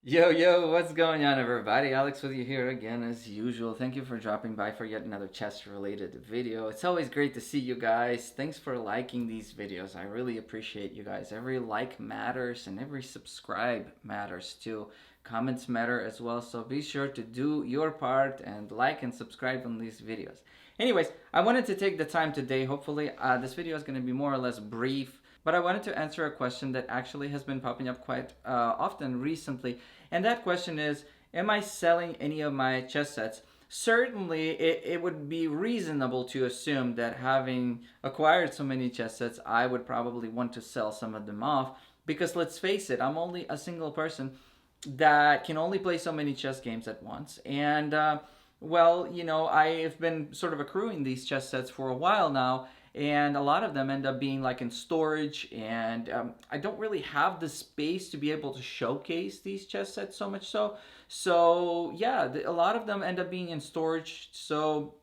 Yo, what's going on, everybody? Alex with you here again, as usual. Thank you for dropping by for yet another chess related video. It's always great to see you guys. Thanks for liking these videos. I really appreciate you guys. Every like matters and every subscribe matters too. Comments matter as well, so be sure to do your part and like and subscribe on these videos. Anyways, I wanted to take the time today. Hopefully, this video is going to be more or less brief, but I wanted to answer a question that actually has been popping up quite often recently. And that question is, am I selling any of my chess sets? Certainly, it would be reasonable to assume that having acquired so many chess sets, I would probably want to sell some of them off. Because let's face it, I'm only a single person that can only play so many chess games at once. And, I've been sort of accruing these chess sets for a while now, and a lot of them end up being like in storage, and I don't really have the space to be able to showcase these chess sets so much. A lot of them end up being in storage. So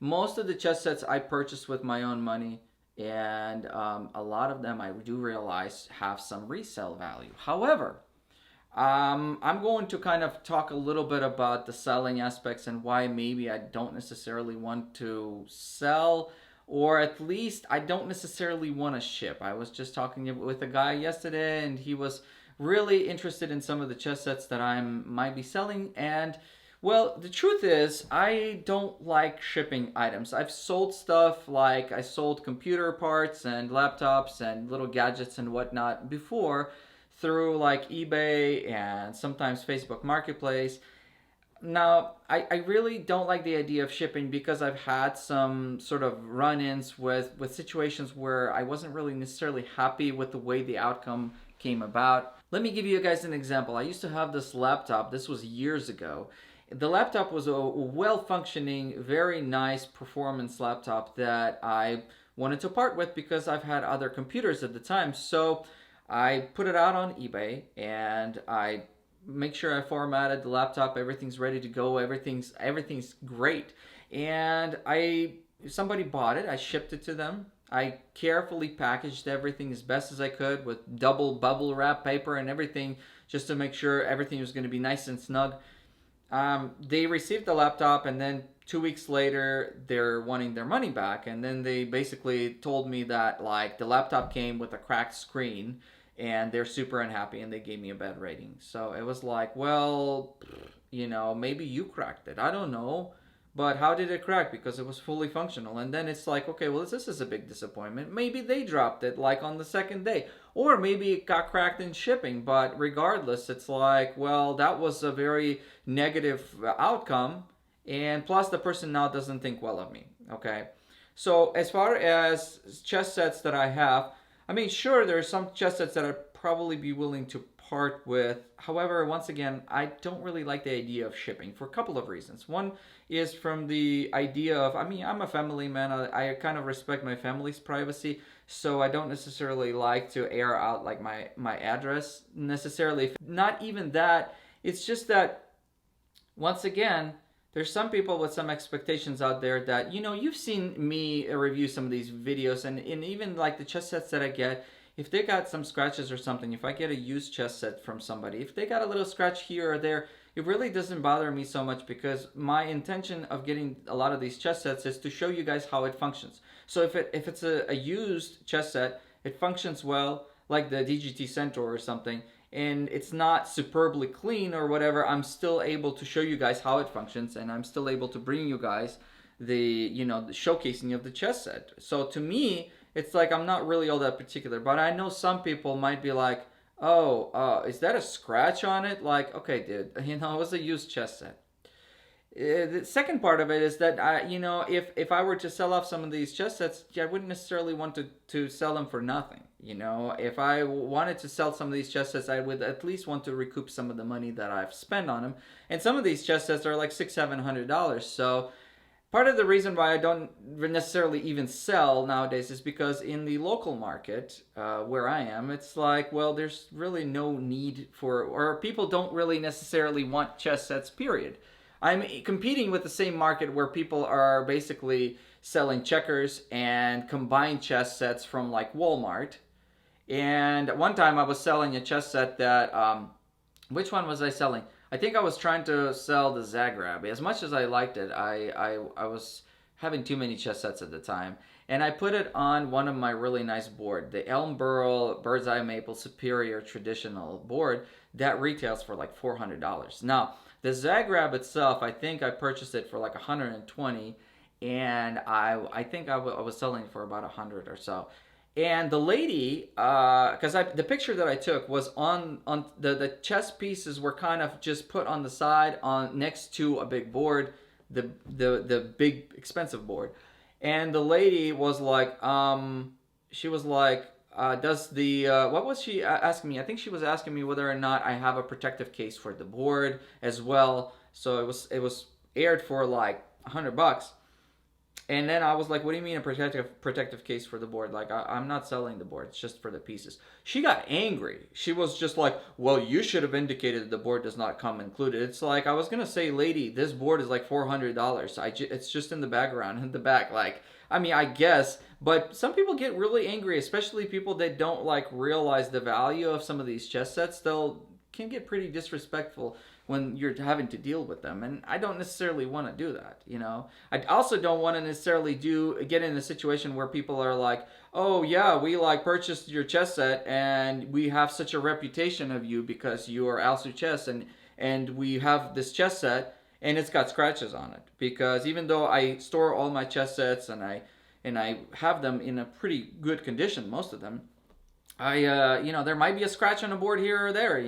most of the chess sets I purchased with my own money, and a lot of them I do realize have some resale value. However, I'm going to kind of talk a little bit about the selling aspects and why maybe I don't necessarily want to sell, or at least I don't necessarily want to ship. I was just talking with a guy yesterday, and he was really interested in some of the chess sets that I might be selling. And well, the truth is, I don't like shipping items. I've sold stuff, like I sold computer parts and laptops and little gadgets and whatnot before, through like eBay and sometimes Facebook Marketplace. Now, I really don't like the idea of shipping because I've had some sort of run-ins with situations where I wasn't really necessarily happy with the way the outcome came about. Let me give you guys an example. I used to have this laptop. This was years ago. The laptop was a well-functioning, very nice performance laptop that I wanted to part with because I've had other computers at the time. So I put it out on eBay, and I make sure I formatted the laptop. Everything's ready to go. Everything's great. And somebody bought it. I shipped it to them. I carefully packaged everything as best as I could with double bubble wrap paper and everything, just to make sure everything was going to be nice and snug. They received the laptop, and then 2 weeks later they're wanting their money back, and then they basically told me that like the laptop came with a cracked screen, and they're super unhappy, and they gave me a bad rating. So it was like, well, maybe you cracked it, I don't know, but how did it crack? Because it was fully functional. And then it's like, okay, well, this is a big disappointment. Maybe they dropped it like on the second day, or maybe it got cracked in shipping. But regardless, it's like, well, that was a very negative outcome, and plus the person now doesn't think well of me. Okay, so as far as chess sets that I have, I mean, sure, there are some chess sets that I'd probably be willing to part with. However, once again, I don't really like the idea of shipping for a couple of reasons. One is from the idea of, I mean, I'm a family man. I kind of respect my family's privacy, so I don't necessarily like to air out like my address necessarily. Not even that. It's just that, once again, there's some people with some expectations out there that, you've seen me review some of these videos, and even like the chess sets that I get, if they got some scratches or something, if I get a used chess set from somebody, if they got a little scratch here or there, it really doesn't bother me so much, because my intention of getting a lot of these chess sets is to show you guys how it functions. So if it's a used chess set, it functions well, like the DGT Centaur or something, and it's not superbly clean or whatever, I'm still able to show you guys how it functions, and I'm still able to bring you guys the showcasing of the chess set. So to me, it's like I'm not really all that particular, but I know some people might be like, oh, is that a scratch on it? Like, okay, dude, it was a used chess set. The second part of it is that if I were to sell off some of these chess sets, I wouldn't necessarily want to sell them for nothing. If I wanted to sell some of these chess sets, I would at least want to recoup some of the money that I've spent on them. And some of these chess sets are like $600-700. So part of the reason why I don't necessarily even sell nowadays is because in the local market where I am, it's like, well, there's really no need for, or people don't really necessarily want chess sets, period. I'm competing with the same market where people are basically selling checkers and combined chess sets from like Walmart. And one time I was selling a chess set that Which one was I selling? I think I was trying to sell the Zagreb. As much as I liked it, I was having too many chess sets at the time. And I put it on one of my really nice board, the Elm Bird's Eye Maple Superior Traditional board that retails for like $400. Now, the Zagreb itself, I think I purchased it for like 120, and I think I was selling it for about 100 or so. And the lady, because the picture that I took was on the chess pieces were kind of just put on the side on next to a big board, the big expensive board, and the lady was like, she was like, does the what was she asking me? I think she was asking me whether or not I have a protective case for the board as well. So it was aired for like $100. And then I was like, "What do you mean a protective case for the board? Like, I'm not selling the board. It's just for the pieces." She got angry. She was just like, "Well, you should have indicated that the board does not come included." It's like I was gonna say, "Lady, this board is like $400. It's just in the background, in the back." Like, I mean, I guess, but some people get really angry, especially people that don't like realize the value of some of these chess sets. They'll can get pretty disrespectful when you're having to deal with them, and I don't necessarily want to do that. I also don't want to necessarily get in a situation where people are like, "Oh yeah, we like purchased your chess set and we have such a reputation of you because you are Alsu Chess, and we have this chess set and it's got scratches on it." Because even though I store all my chess sets and I have them in a pretty good condition, most of them, there might be a scratch on a board here or there.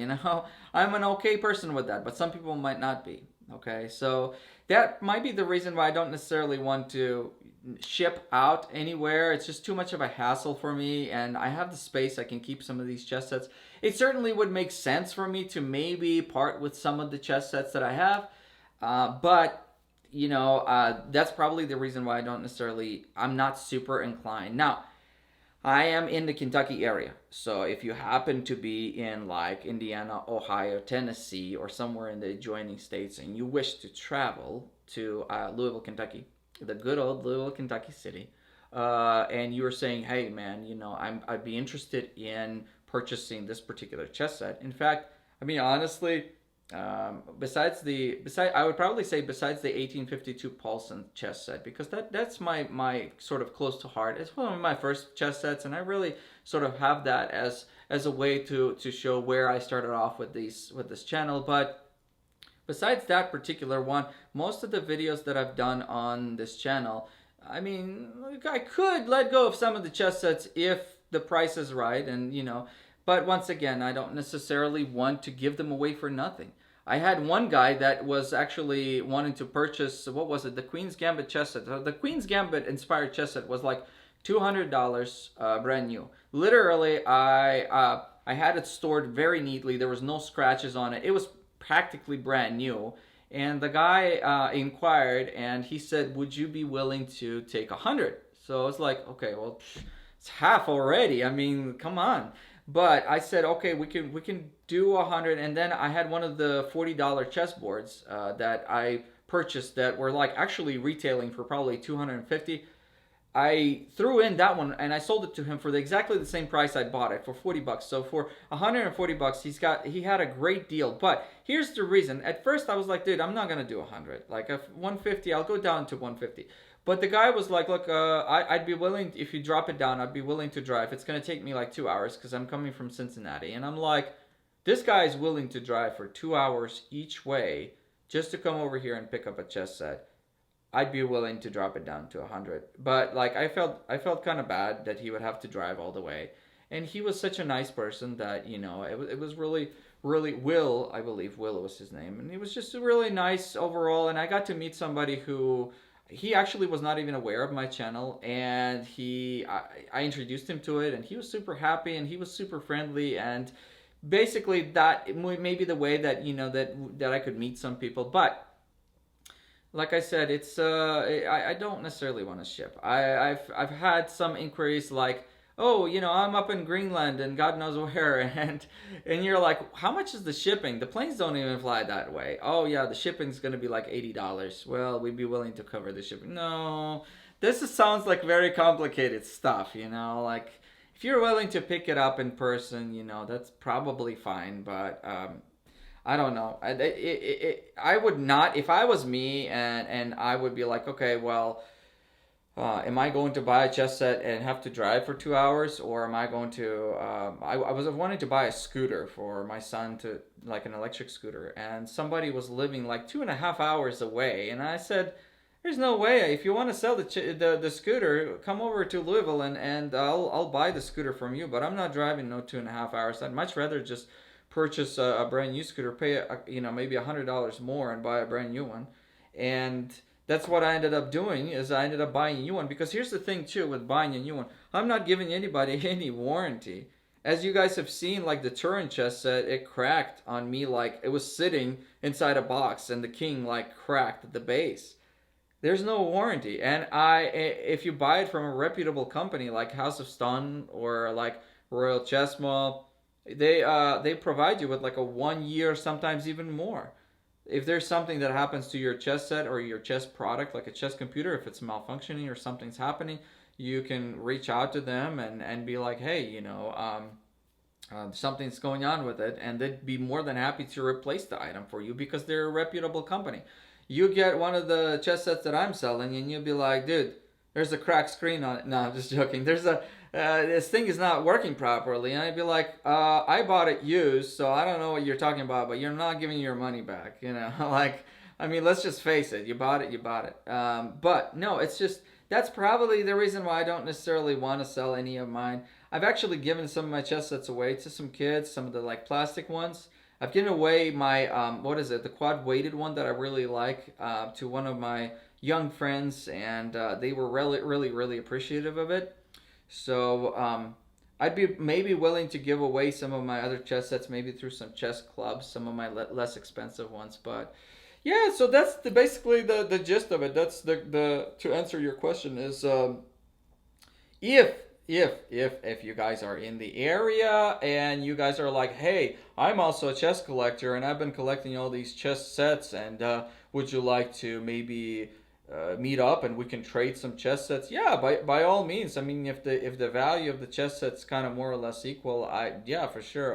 I'm an okay person with that, but some people might not be. Okay, so that might be the reason why I don't necessarily want to ship out anywhere. It's just too much of a hassle for me, and I have the space. I can keep some of these chess sets. It certainly would make sense for me to maybe part with some of the chess sets that I have, but that's probably the reason why I'm not super inclined. Now, I am in the Kentucky area. So if you happen to be in like Indiana, Ohio, Tennessee, or somewhere in the adjoining states and you wish to travel to Louisville, Kentucky, the good old Louisville, Kentucky city, and you are saying, "Hey, man, I'd be interested in purchasing this particular chess set." In fact, I mean, honestly, I would probably say besides the 1852 Paulson chess set, because that's my sort of close to heart. It's one of my first chess sets, and I really sort of have that as a way to show where I started off with this channel. But besides that particular one, most of the videos that I've done on this channel, I mean, I could let go of some of the chess sets if the price is right, and but once again, I don't necessarily want to give them away for nothing. I had one guy that was actually wanting to purchase, what was it, the Queen's Gambit chess set. The Queen's Gambit inspired chess set was like $200, brand new. Literally, I had it stored very neatly. There was no scratches on it. It was practically brand new. And the guy inquired, and he said, "Would you be willing to take 100?" So I was like, "Okay, well, it's half already. I mean, come on." But I said, "Okay, we can do 100." And then I had one of the $40 chess boards that I purchased that were like actually retailing for probably 250. I threw in that one and I sold it to him for exactly the same price I bought it, for $40. So for $140, he had a great deal. But here's the reason. At first I was like, "Dude, I'm not gonna do 100. Like if 150, I'll go down to 150." But the guy was like, "Look, I'd be willing, if you drop it down, I'd be willing to drive. It's gonna take me like 2 hours because I'm coming from Cincinnati." And I'm like, "This guy is willing to drive for 2 hours each way just to come over here and pick up a chess set. I'd be willing to drop it down to 100." But like I felt kind of bad that he would have to drive all the way. And he was such a nice person that it was really really Will, I believe Will was his name, and he was just really nice overall. And I got to meet somebody who he actually was not even aware of my channel, and I introduced him to it, and he was super happy and he was super friendly. And basically that may be the way that that I could meet some people. But like I said, it's I don't necessarily want to ship. I've had some inquiries like, "Oh, I'm up in Greenland and God knows where," and you're like, "How much is the shipping? The planes don't even fly that way." "Oh yeah, the shipping's gonna be like $80." "Well, we'd be willing to cover the shipping." No, sounds like very complicated stuff. Like if you're willing to pick it up in person, that's probably fine. But I don't know. I would not, if I was me, and I would be like, okay, well, am I going to buy a chess set and have to drive for 2 hours, or am I going to? I was wanting to buy a scooter for my son, to like an electric scooter, and somebody was living like 2.5 hours away, and I said, "There's no way. If you want to sell the scooter, come over to Louisville, and I'll buy the scooter from you. But I'm not driving no 2.5 hours. I'd much rather just purchase a brand new scooter, pay maybe $100 more, and buy a brand new one, and." That's what I ended up doing is I ended up buying a new one because here's the thing too with buying a new one. I'm not giving anybody any warranty. As you guys have seen, like the Turin chess set, it cracked on me like it was sitting inside a box and the king like cracked at the base. There's no warranty. And if you buy it from a reputable company like House of Stun or like Royal Chess Mall, they provide you with like a 1 year, sometimes even more. If there's something that happens to your chess set or your chess product, like a chess computer, if it's malfunctioning or something's happening, you can reach out to them and be like, hey, something's going on with it, and they'd be more than happy to replace the item for you because they're a reputable company. You get one of the chess sets that I'm selling, and you'll be like, dude, there's a cracked screen on it. No, I'm just joking. This thing is not working properly, and I'd be like, I bought it used, so I don't know what you're talking about, but you're not giving your money back. Like, I mean, let's just face it. You bought it, you bought it. But no, it's just that's probably the reason why I don't necessarily want to sell any of mine. I've actually given some of my chess sets away to some kids, some of the like plastic ones. I've given away my what is it, the quad weighted one that I really like to one of my young friends, and they were really, really, really appreciative of it. So I'd be maybe willing to give away some of my other chess sets, maybe through some chess clubs, some of my less expensive ones. But yeah, so that's basically the gist of it. That's the to answer your question is if if you guys are in the area and you guys are like, hey, I'm also a chess collector and I've been collecting all these chess sets, and would you like to maybe meet up and we can trade some chess sets? Yeah, by all means. I mean, if the value of the chess sets kind of more or less equal, I yeah, for sure.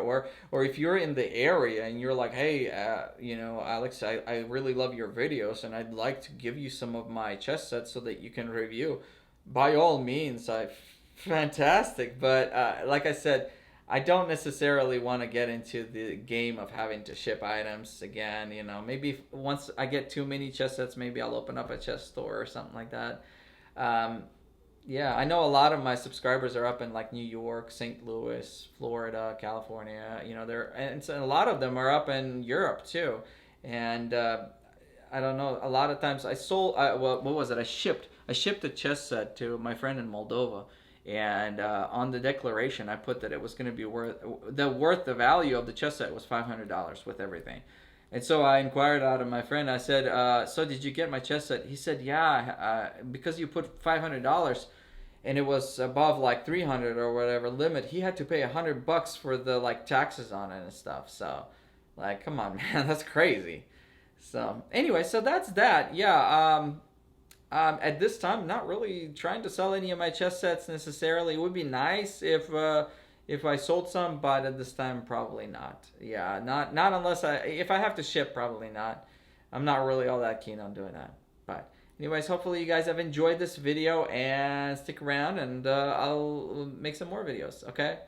Or if you're in the area and you're like, hey, Alex, I really love your videos and I'd like to give you some of my chess sets so that you can review. By all means, I fantastic. But like I said, I don't necessarily want to get into the game of having to ship items again. Maybe once I get too many chess sets, maybe I'll open up a chess store or something like that. Um, yeah, I know a lot of my subscribers are up in like New York, St. Louis, Florida, California. And so a lot of them are up in Europe too. And I don't know. A lot of times I sold. Well, what was it? I shipped a chess set to my friend in Moldova, and on the declaration I put that it was going to be worth the value of the chess set was $500 with everything. And so I inquired out of my friend. I said, "So did you get my chess set?" He said, "Yeah, because you put $500." And it was above like 300 or whatever limit. He had to pay $100 for the like taxes on it and stuff. So, like, come on, man, that's crazy. So anyway, so that's that. Yeah. At this time, not really trying to sell any of my chess sets necessarily. It would be nice if I sold some, but at this time, probably not. Yeah, not unless if I have to ship, probably not. I'm not really all that keen on doing that. But anyways, hopefully you guys have enjoyed this video and stick around, and I'll make some more videos. Okay.